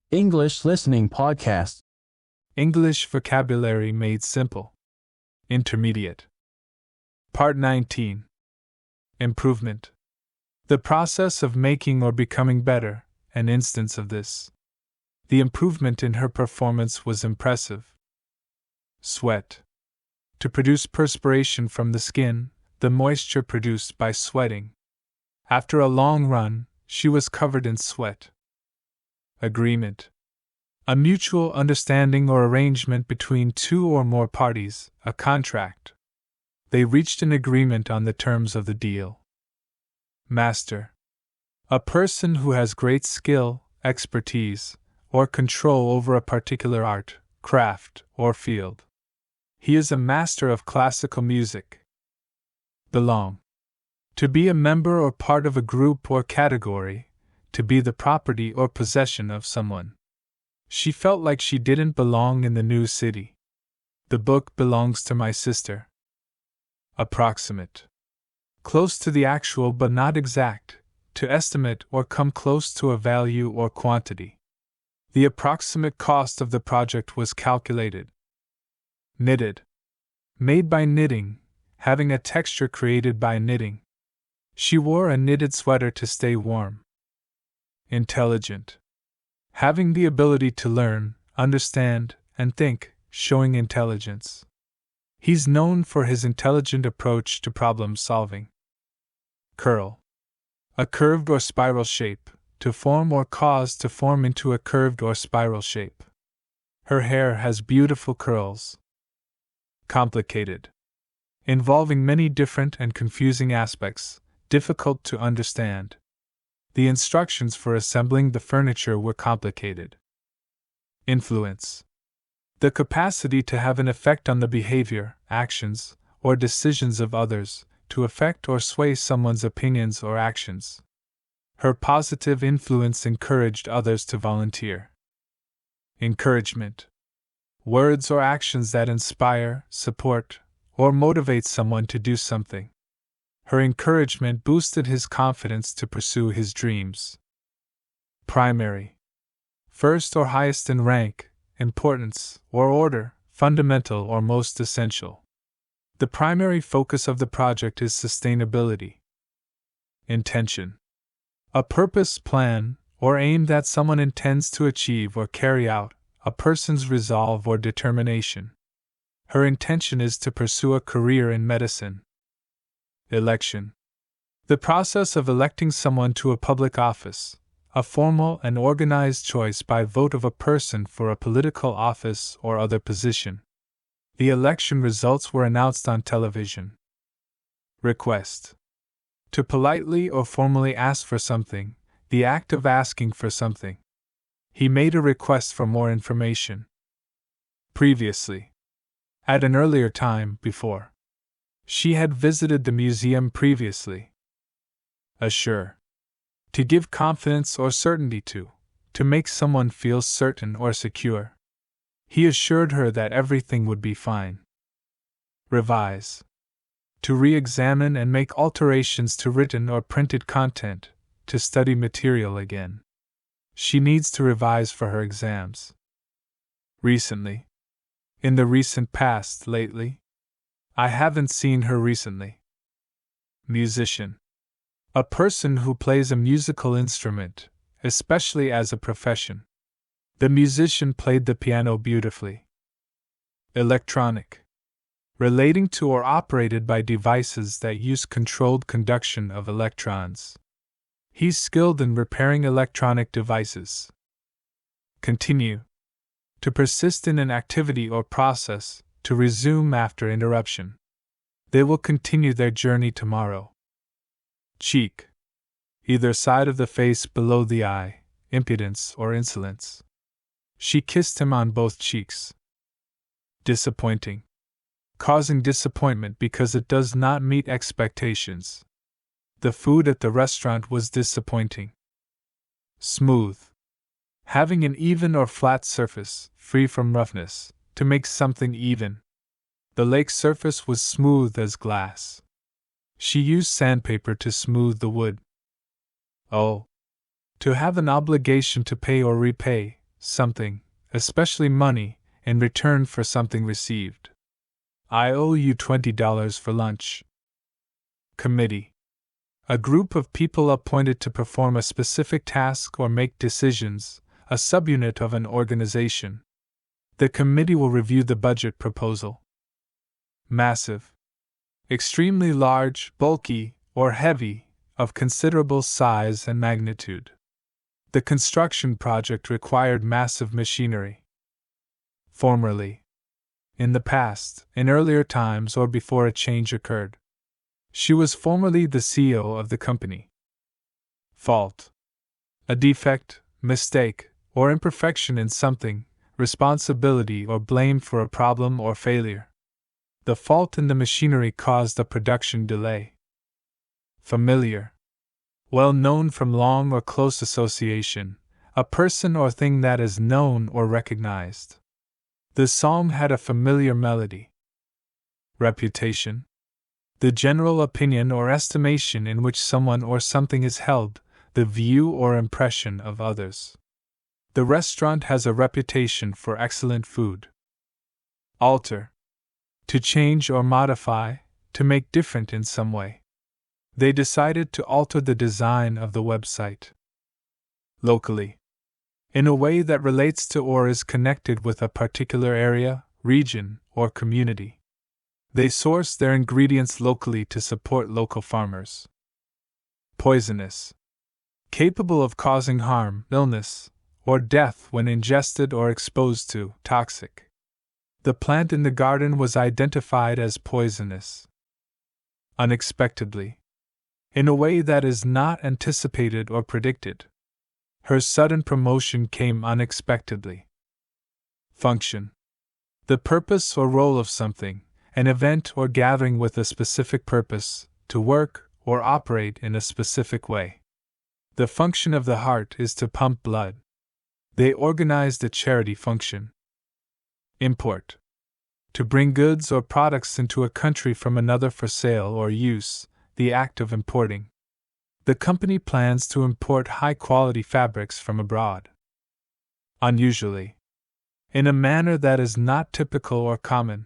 English Listening Podcast. English Vocabulary Made Simple. Intermediate. Part 19. Improvement. The process of making or becoming better, an instance of this. The improvement in her performance was impressive. Sweat. To produce perspiration from the skin, the moisture produced by sweating. After a long run, she was covered in sweat. Agreement. A mutual understanding or arrangement between two or more parties, a contract. They reached an agreement on the terms of the deal. Master. A person who has great skill, expertise, or control over a particular art, craft, or field. He is a master of classical music. Belong. To be a member or part of a group or category, to be the property or possession of someone. She felt like she didn't belong in the new city. The book belongs to my sister. Approximate. Close to the actual but not exact, to estimate or come close to a value or quantity. The approximate cost of the project was calculated. Knitted. Made by knitting, having a texture created by knitting. She wore a knitted sweater to stay warm. Intelligent. Having the ability to learn, understand, and think, showing intelligence. He's known for his intelligent approach to problem solving. Curl. A curved or spiral shape, to form or cause to form into a curved or spiral shape. Her hair has beautiful curls. Complicated. Involving many different and confusing aspects, difficult to understand. The instructions for assembling the furniture were complicated. Influence. The capacity to have an effect on the behavior, actions, or decisions of others, to affect or sway someone's opinions or actions. Her positive influence encouraged others to volunteer. Encouragement. Words or actions that inspire, support, or motivate someone to do something. Her encouragement boosted his confidence to pursue his dreams. Primary. First or highest in rank, importance, or order, fundamental or most essential. The primary focus of the project is sustainability. Intention. A purpose, plan, or aim that someone intends to achieve or carry out, a person's resolve or determination. Her intention is to pursue a career in medicine. Election. The process of electing someone to a public office, a formal and organized choice by vote of a person for a political office or other position. The election results were announced on television. Request. To politely or formally ask for something, the act of asking for something. He made a request for more information. Previously. At an earlier time, before. She had visited the museum previously. Assure. To give confidence or certainty to make someone feel certain or secure. He assured her that everything would be fine. Revise. To re-examine and make alterations to written or printed content, to study material again. She needs to revise for her exams. Recently. In the recent past, lately. I haven't seen her recently. Musician. A person who plays a musical instrument, especially as a profession. The musician played the piano beautifully. Electronic. Relating to or operated by devices that use controlled conduction of electrons. He's skilled in repairing electronic devices. Continue. To persist in an activity or process, to resume after interruption. They will continue their journey tomorrow. Cheek. Either side of the face below the eye, impudence or insolence. She kissed him on both cheeks. Disappointing. Causing disappointment because it does not meet expectations. The food at the restaurant was disappointing. Smooth. Having an even or flat surface, free from roughness, to make something even. The lake's surface was smooth as glass. She used sandpaper to smooth the wood. Oh. To have an obligation to pay or repay, something, especially money, in return for something received. I owe you $20 for lunch. Committee. A group of people appointed to perform a specific task or make decisions, a subunit of an organization. The committee will review the budget proposal. Massive. Extremely large, bulky, or heavy, of considerable size and magnitude. The construction project required massive machinery. Formerly. In the past, in earlier times or before a change occurred. She was formerly the CEO of the company. Fault. A defect, mistake, or imperfection in something, responsibility or blame for a problem or failure. The fault in the machinery caused a production delay. Familiar. Well known from long or close association, a person or thing that is known or recognized. The song had a familiar melody. Reputation. The general opinion or estimation in which someone or something is held, the view or impression of others. The restaurant has a reputation for excellent food. Alter. To change or modify, to make different in some way. They decided to alter the design of the website. Locally. In a way that relates to or is connected with a particular area, region, or community. They source their ingredients locally to support local farmers. Poisonous. Capable of causing harm, illness, or death when ingested or exposed to, toxic. The plant in the garden was identified as poisonous. Unexpectedly. In a way that is not anticipated or predicted. Her sudden promotion came unexpectedly. Function. The purpose or role of something, an event or gathering with a specific purpose, to work or operate in a specific way. The function of the heart is to pump blood. They organized a charity function. Import. To bring goods or products into a country from another for sale or use, the act of importing. The company plans to import high-quality fabrics from abroad. Unusually. In a manner that is not typical or common.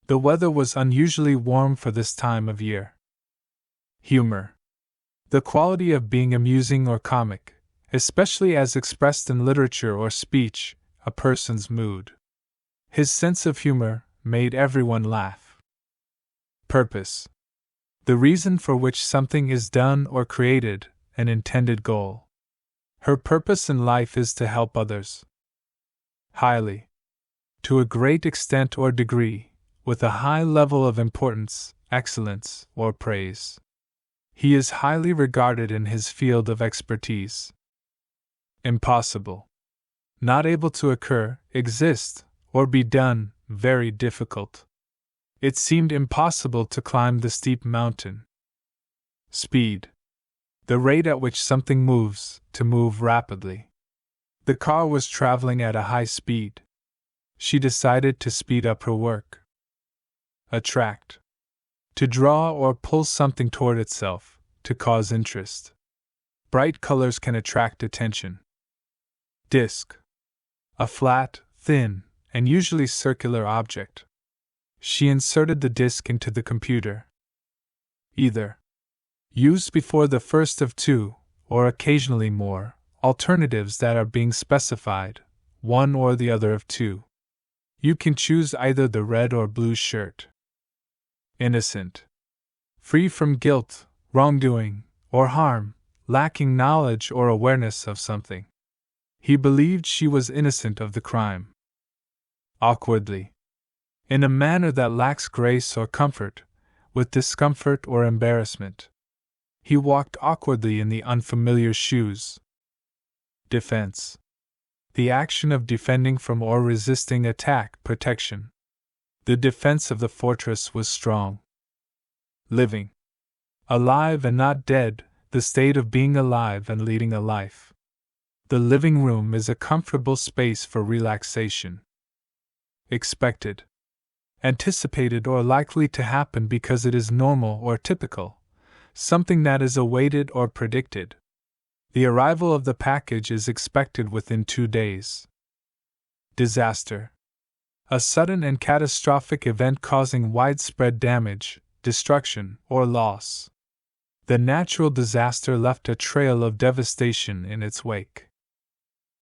The weather was unusually warm for this time of year. Humor. The quality of being amusing or comic, especially as expressed in literature or speech, a person's mood. His sense of humor made everyone laugh. Purpose. The reason for which something is done or created, an intended goal. Her purpose in life is to help others. Highly. To a great extent or degree, with a high level of importance, excellence, or praise. He is highly regarded in his field of expertise. Impossible. Not able to occur, exist, or be done, very difficult. It seemed impossible to climb the steep mountain. Speed. The rate at which something moves, to move rapidly. The car was traveling at a high speed. She decided to speed up her work. Attract. To draw or pull something toward itself, to cause interest. Bright colors can attract attention. Disc. A flat, thin, and usually circular object. She inserted the disc into the computer. Either. Used before the first of two, or occasionally more, alternatives that are being specified, one or the other of two. You can choose either the red or blue shirt. Innocent. Free from guilt, wrongdoing, or harm, lacking knowledge or awareness of something. He believed she was innocent of the crime. Awkwardly. In a manner that lacks grace or comfort, with discomfort or embarrassment. He walked awkwardly in the unfamiliar shoes. Defense. The action of defending from or resisting attack, protection. The defense of the fortress was strong. Living. Alive and not dead, the state of being alive and leading a life. The living room is a comfortable space for relaxation. Expected. Anticipated or likely to happen because it is normal or typical, something that is awaited or predicted. The arrival of the package is expected within 2 days. Disaster. A sudden and catastrophic event causing widespread damage, destruction, or loss. The natural disaster left a trail of devastation in its wake.